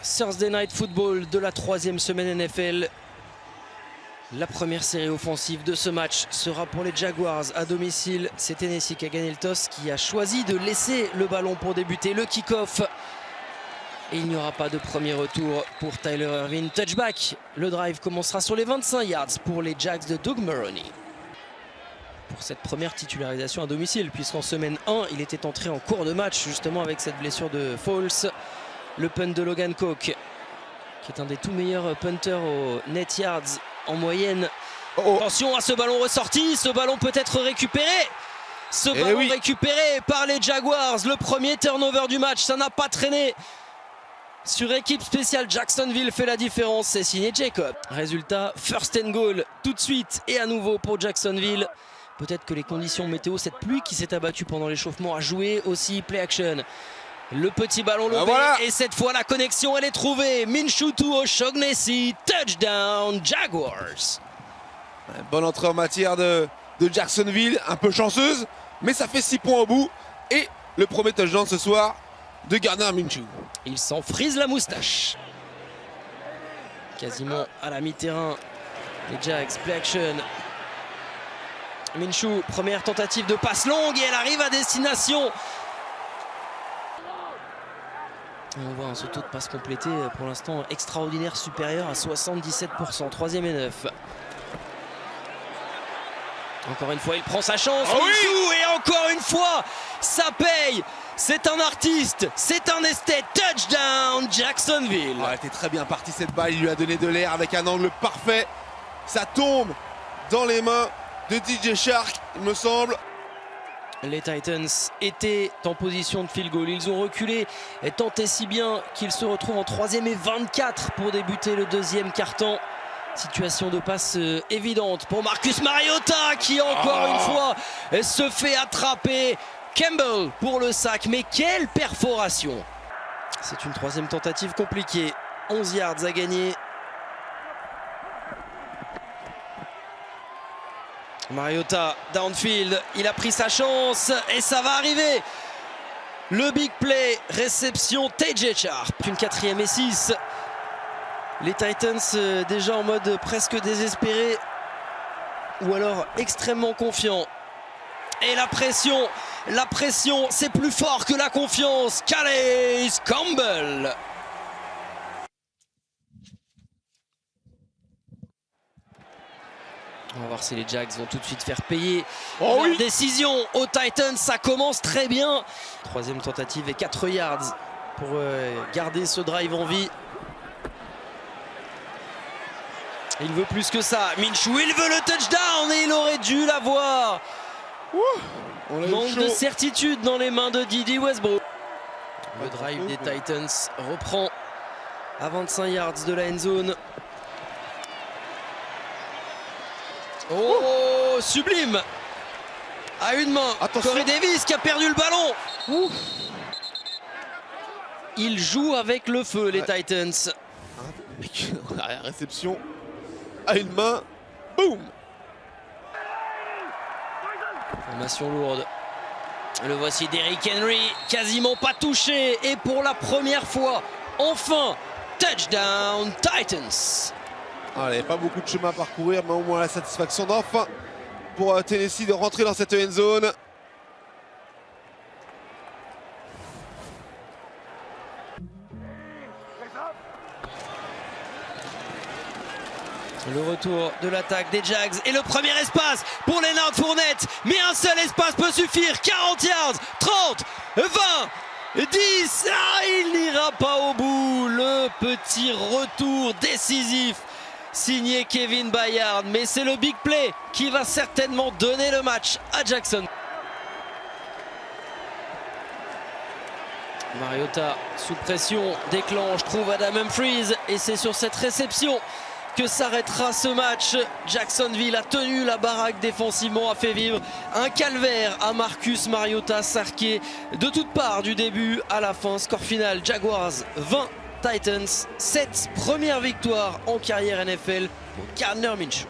Thursday Night Football de la 3e semaine NFL. La première série offensive de ce match sera pour les Jaguars à domicile. C'est Tennessee qui a gagné le toss, qui a choisi de laisser le ballon pour débuter le kick-off. Et il n'y aura pas de premier retour pour Tyler Ervin. Touchback. Le drive commencera sur les 25 yards pour les Jags de Doug Maroney. Pour cette première titularisation à domicile, puisqu'en semaine 1, il était entré en cours de match justement avec cette blessure de Foles. Le punt de Logan Cook, qui est un des tout meilleurs punters au net yards en moyenne. Attention à ce ballon ressorti, ce ballon peut être récupéré. Ce ballon récupéré par les Jaguars, le premier turnover du match, ça n'a pas traîné. Sur équipe spéciale, Jacksonville fait la différence, c'est signé Jacob. Résultat, first and goal tout de suite et à nouveau pour Jacksonville. Peut-être que les conditions météo, cette pluie qui s'est abattue pendant l'échauffement a joué aussi. Play action. Le petit ballon lobé et cette fois la connexion elle est trouvée. Minshew to O'Shaughnessy, touchdown Jaguars. Bonne entrée en matière de Jacksonville, un peu chanceuse, mais ça fait 6 points au bout. Et le premier touchdown ce soir de Gardner Minshew. Il s'en frise la moustache. Quasiment à la mi-terrain. Les Jags, play action. Minshew, première tentative de passe longue et elle arrive à destination. Et on voit ce taux de passe complété pour l'instant extraordinaire, supérieur à 77%. 3e et 9. Encore une fois, il prend sa chance. Minshew, et encore une fois, ça paye. C'est un artiste, c'est un esthète. Touchdown Jacksonville. Elle était très bien partie cette balle, il lui a donné de l'air avec un angle parfait. Ça tombe dans les mains de DJ Chark, il me semble. Les Titans étaient en position de field goal. Ils ont reculé et tenté si bien qu'ils se retrouvent en 3e et 24 pour débuter le deuxième quart-temps. Situation de passe évidente pour Marcus Mariota qui encore une fois se fait attraper. Campbell pour le sac, mais quelle perforation! C'est une 3e tentative compliquée. 11 yards à gagner. Mariota, downfield, il a pris sa chance et ça va arriver. Le big play, réception TJ Sharp. Une 4e et 6. Les Titans déjà en mode presque désespéré ou alors extrêmement confiant. Et la pression, c'est plus fort que la confiance. Calais Campbell. On va voir si les Jags vont tout de suite faire payer leur décision aux Titans. Ça commence très bien. 3e tentative et 4 yards pour garder ce drive en vie. Il veut plus que ça. Minshew, il veut le touchdown et il aurait dû l'avoir. Manque de certitude dans les mains de Dede Westbrook. Le drive des Titans reprend à 25 yards de la end zone. Oh, sublime! À une main, Corey Davis qui a perdu le ballon. Il joue avec le feu, les Titans. La réception à une main, boum! Formation lourde. Le voici Derrick Henry, quasiment pas touché. Et pour la première fois, enfin, touchdown Titans. Il n'y avait pas beaucoup de chemin à parcourir, mais au moins la satisfaction d'enfin pour Tennessee de rentrer dans cette end zone. Le retour de l'attaque des Jags et le premier espace pour Leonard Fournette. Mais un seul espace peut suffire. 40 yards, 30, 20, 10. Il n'ira pas au bout. Le petit retour décisif signé Kevin Byard. Mais c'est le big play qui va certainement donner le match à Jackson. Mariota sous pression déclenche, trouve Adam Humphries et c'est sur cette réception que s'arrêtera ce match. Jacksonville a tenu la baraque défensivement, a fait vivre un calvaire à Marcus Mariota, sarqué de toutes parts du début à la fin. Score final, Jaguars 20, Titans 7. Première victoire en carrière NFL pour Gardner Minshew.